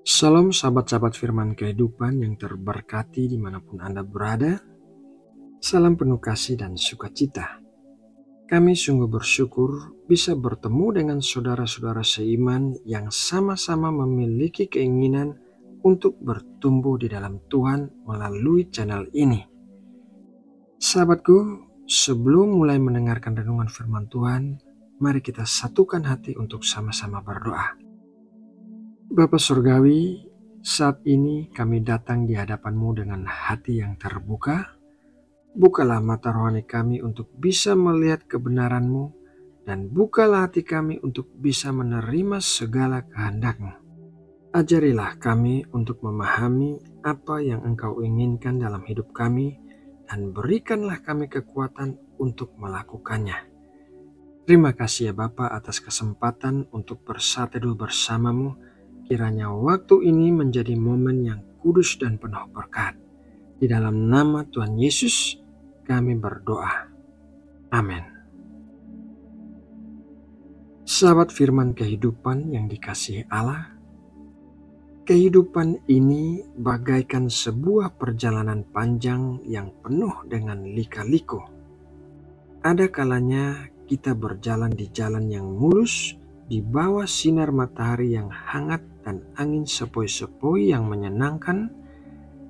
Salam sahabat-sahabat firman kehidupan yang terberkati dimanapun Anda berada. Salam penuh kasih dan sukacita. Kami sungguh bersyukur bisa bertemu dengan saudara-saudara seiman yang sama-sama memiliki keinginan untuk bertumbuh di dalam Tuhan melalui channel ini. Sahabatku, sebelum mulai mendengarkan renungan firman Tuhan, mari kita satukan hati untuk sama-sama berdoa. Bapa Surgawi, saat ini kami datang di hadapan-Mu dengan hati yang terbuka. Bukalah mata rohani kami untuk bisa melihat kebenaran-Mu, dan bukalah hati kami untuk bisa menerima segala kehendak-Mu. Ajarilah kami untuk memahami apa yang Engkau inginkan dalam hidup kami, dan berikanlah kami kekuatan untuk melakukannya. Terima kasih ya Bapa atas kesempatan untuk bersatu bersama-Mu. Kiranya waktu ini menjadi momen yang kudus dan penuh berkat. Di dalam nama Tuhan Yesus kami berdoa. Amin. Sahabat firman kehidupan yang dikasihi Allah, kehidupan ini bagaikan sebuah perjalanan panjang yang penuh dengan lika-liku. Ada kalanya kita berjalan di jalan yang mulus, di bawah sinar matahari yang hangat dan angin sepoi-sepoi yang menyenangkan,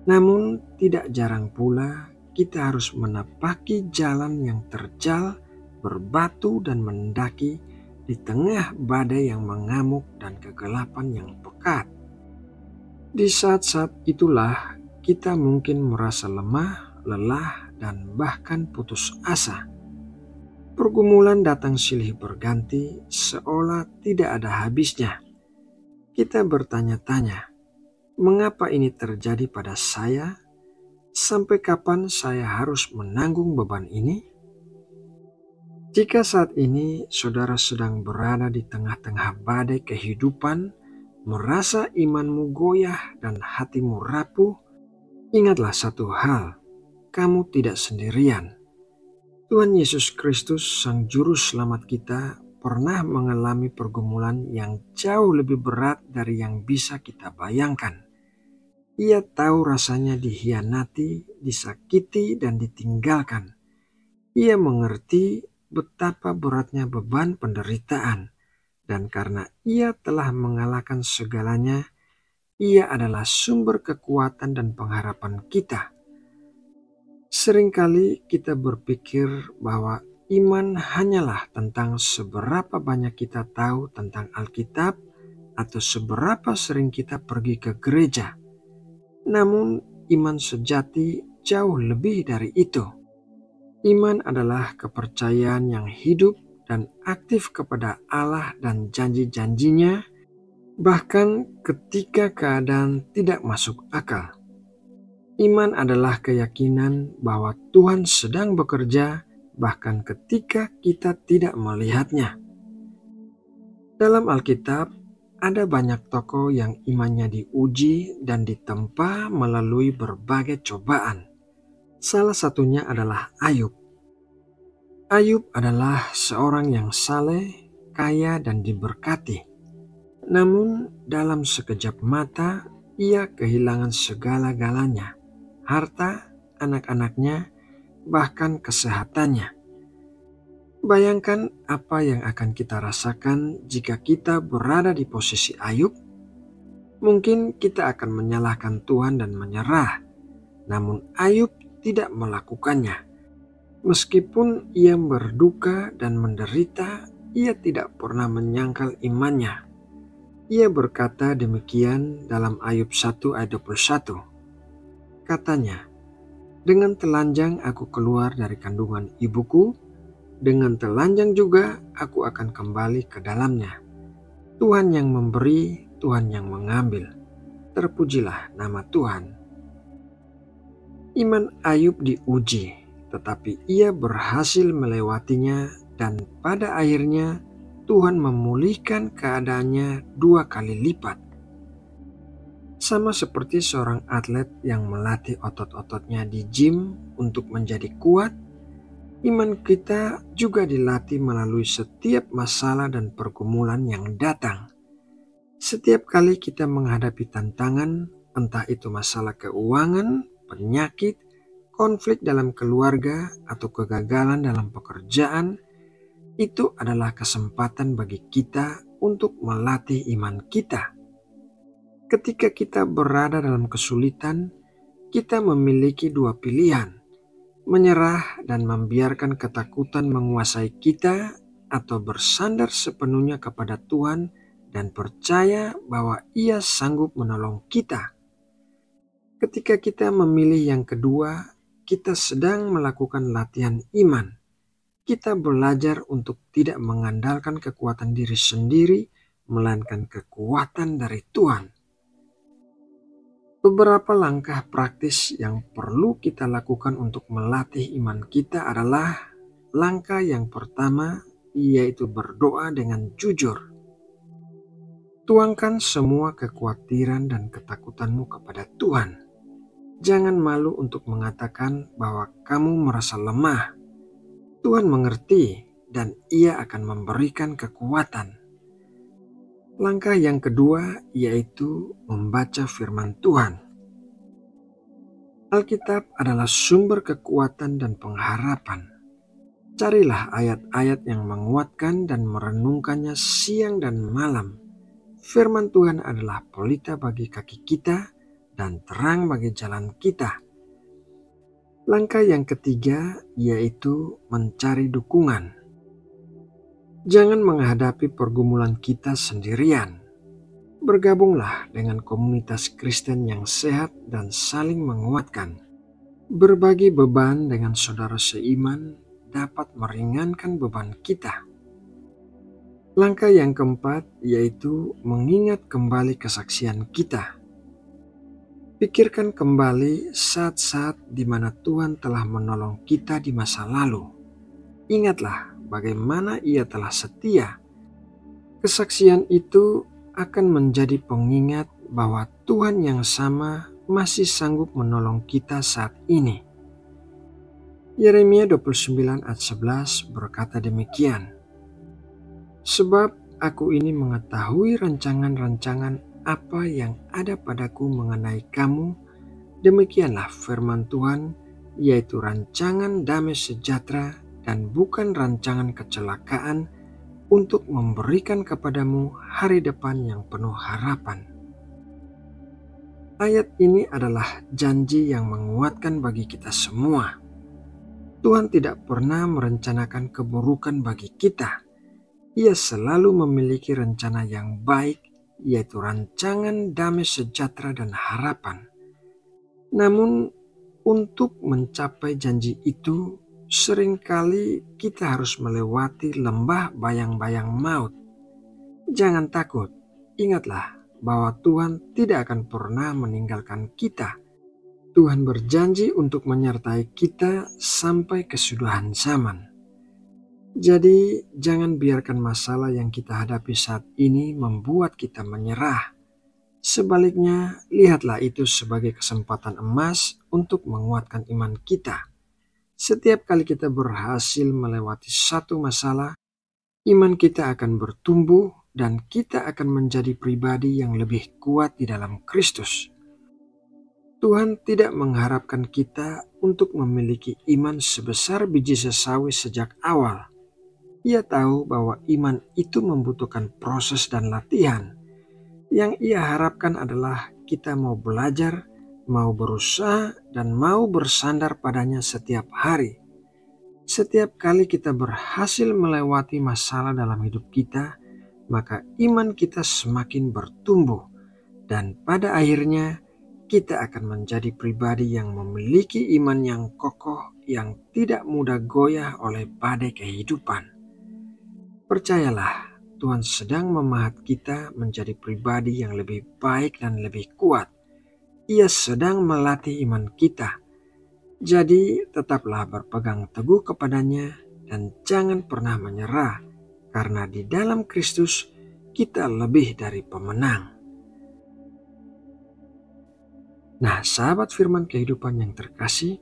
namun tidak jarang pula kita harus menapaki jalan yang terjal, berbatu dan mendaki di tengah badai yang mengamuk dan kegelapan yang pekat. Di saat-saat itulah kita mungkin merasa lemah, lelah, dan bahkan putus asa. Pergumulan datang silih berganti seolah tidak ada habisnya. Kita bertanya-tanya, mengapa ini terjadi pada saya? Sampai kapan saya harus menanggung beban ini? Jika saat ini saudara sedang berada di tengah-tengah badai kehidupan, merasa imanmu goyah dan hatimu rapuh, ingatlah satu hal, kamu tidak sendirian. Tuhan Yesus Kristus, Sang Juru Selamat kita, pernah mengalami pergumulan yang jauh lebih berat dari yang bisa kita bayangkan. Ia tahu rasanya dikhianati, disakiti, dan ditinggalkan. Ia mengerti betapa beratnya beban penderitaan, dan karena ia telah mengalahkan segalanya, ia adalah sumber kekuatan dan pengharapan kita. Seringkali kita berpikir bahwa iman hanyalah tentang seberapa banyak kita tahu tentang Alkitab atau seberapa sering kita pergi ke gereja. Namun iman sejati jauh lebih dari itu. Iman adalah kepercayaan yang hidup dan aktif kepada Allah dan janji-janjinya, bahkan ketika keadaan tidak masuk akal. Iman adalah keyakinan bahwa Tuhan sedang bekerja bahkan ketika kita tidak melihatnya. Dalam Alkitab, ada banyak tokoh yang imannya diuji dan ditempa melalui berbagai cobaan. Salah satunya adalah Ayub. Ayub adalah seorang yang saleh, kaya dan diberkati. Namun dalam sekejap mata, ia kehilangan segala-galanya, harta, anak-anaknya, bahkan kesehatannya. Bayangkan apa yang akan kita rasakan jika kita berada di posisi Ayub. Mungkin kita akan menyalahkan Tuhan dan menyerah. Namun Ayub tidak melakukannya. Meskipun ia berduka dan menderita, ia tidak pernah menyangkal imannya. Ia berkata demikian dalam Ayub 1 ayat 21. Katanya, dengan telanjang aku keluar dari kandungan ibuku, dengan telanjang juga aku akan kembali ke dalamnya. Tuhan yang memberi, Tuhan yang mengambil. Terpujilah nama Tuhan. Iman Ayub diuji, tetapi ia berhasil melewatinya dan pada akhirnya Tuhan memulihkan keadaannya 2 kali lipat. Sama seperti seorang atlet yang melatih otot-ototnya di gym untuk menjadi kuat, iman kita juga dilatih melalui setiap masalah dan pergumulan yang datang. Setiap kali kita menghadapi tantangan, entah itu masalah keuangan, penyakit, konflik dalam keluarga, atau kegagalan dalam pekerjaan, itu adalah kesempatan bagi kita untuk melatih iman kita. Ketika kita berada dalam kesulitan, kita memiliki dua pilihan: menyerah dan membiarkan ketakutan menguasai kita, atau bersandar sepenuhnya kepada Tuhan dan percaya bahwa Ia sanggup menolong kita. Ketika kita memilih yang kedua, kita sedang melakukan latihan iman. Kita belajar untuk tidak mengandalkan kekuatan diri sendiri, melainkan kekuatan dari Tuhan. Beberapa langkah praktis yang perlu kita lakukan untuk melatih iman kita adalah: langkah yang pertama, yaitu berdoa dengan jujur. Tuangkan semua kekhawatiran dan ketakutanmu kepada Tuhan. Jangan malu untuk mengatakan bahwa kamu merasa lemah. Tuhan mengerti dan Ia akan memberikan kekuatan. Langkah yang kedua yaitu membaca firman Tuhan. Alkitab adalah sumber kekuatan dan pengharapan. Carilah ayat-ayat yang menguatkan dan merenungkannya siang dan malam. Firman Tuhan adalah pelita bagi kaki kita dan terang bagi jalan kita. Langkah yang ketiga yaitu mencari dukungan. Jangan menghadapi pergumulan kita sendirian. Bergabunglah dengan komunitas Kristen yang sehat dan saling menguatkan. Berbagi beban dengan saudara seiman dapat meringankan beban kita. Langkah yang keempat yaitu mengingat kembali kesaksian kita. Pikirkan kembali saat-saat di mana Tuhan telah menolong kita di masa lalu. Ingatlah bagaimana Ia telah setia. Kesaksian itu akan menjadi pengingat bahwa Tuhan yang sama masih sanggup menolong kita saat ini. Yeremia 29 ayat 11 berkata demikian, "Sebab aku ini mengetahui rancangan-rancangan apa yang ada padaku mengenai kamu, demikianlah firman Tuhan, yaitu rancangan damai sejahtera dan bukan rancangan kecelakaan, untuk memberikan kepadamu hari depan yang penuh harapan." Ayat ini adalah janji yang menguatkan bagi kita semua. Tuhan tidak pernah merencanakan keburukan bagi kita. Ia selalu memiliki rencana yang baik, yaitu rancangan damai sejahtera dan harapan. Namun, untuk mencapai janji itu, seringkali kita harus melewati lembah bayang-bayang maut. Jangan takut, ingatlah bahwa Tuhan tidak akan pernah meninggalkan kita. Tuhan berjanji untuk menyertai kita sampai kesudahan zaman. Jadi, jangan biarkan masalah yang kita hadapi saat ini membuat kita menyerah. Sebaliknya, lihatlah itu sebagai kesempatan emas untuk menguatkan iman kita. Setiap kali kita berhasil melewati satu masalah, iman kita akan bertumbuh dan kita akan menjadi pribadi yang lebih kuat di dalam Kristus. Tuhan tidak mengharapkan kita untuk memiliki iman sebesar biji sesawi sejak awal. Ia tahu bahwa iman itu membutuhkan proses dan latihan. Yang Ia harapkan adalah kita mau belajar, mau berusaha, dan mau bersandar padanya setiap hari. Setiap kali kita berhasil melewati masalah dalam hidup kita, maka iman kita semakin bertumbuh, dan pada akhirnya kita akan menjadi pribadi yang memiliki iman yang kokoh, yang tidak mudah goyah oleh badai kehidupan. Percayalah, Tuhan sedang memahat kita menjadi pribadi yang lebih baik dan lebih kuat. Ia sedang melatih iman kita. Jadi tetaplah berpegang teguh kepadanya dan jangan pernah menyerah, karena di dalam Kristus kita lebih dari pemenang. Nah, sahabat firman kehidupan yang terkasih,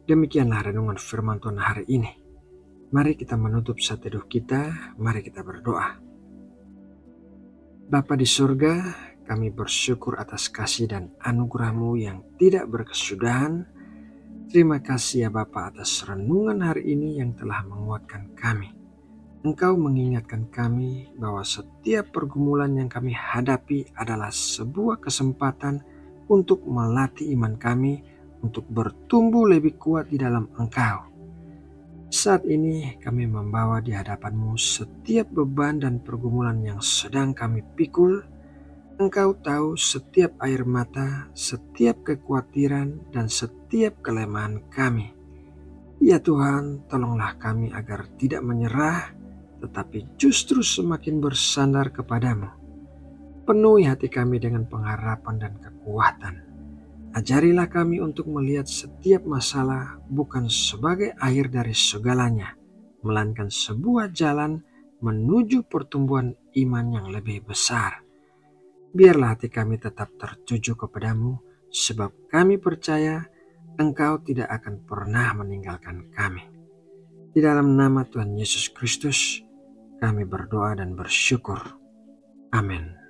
demikianlah renungan firman Tuhan hari ini. Mari kita menutup saat teduh kita, mari kita berdoa. Bapa di surga, kami bersyukur atas kasih dan anugerah-Mu yang tidak berkesudahan. Terima kasih ya Bapa atas renungan hari ini yang telah menguatkan kami. Engkau mengingatkan kami bahwa setiap pergumulan yang kami hadapi adalah sebuah kesempatan untuk melatih iman kami untuk bertumbuh lebih kuat di dalam Engkau. Saat ini kami membawa di hadapan-Mu setiap beban dan pergumulan yang sedang kami pikul. Engkau tahu setiap air mata, setiap kekhawatiran, dan setiap kelemahan kami. Ya Tuhan, tolonglah kami agar tidak menyerah, tetapi justru semakin bersandar kepadamu. Penuhi hati kami dengan pengharapan dan kekuatan. Ajarilah kami untuk melihat setiap masalah bukan sebagai akhir dari segalanya, melainkan sebuah jalan menuju pertumbuhan iman yang lebih besar. Biarlah hati kami tetap tertuju kepadamu, sebab kami percaya Engkau tidak akan pernah meninggalkan kami. Di dalam nama Tuhan Yesus Kristus, kami berdoa dan bersyukur. Amin.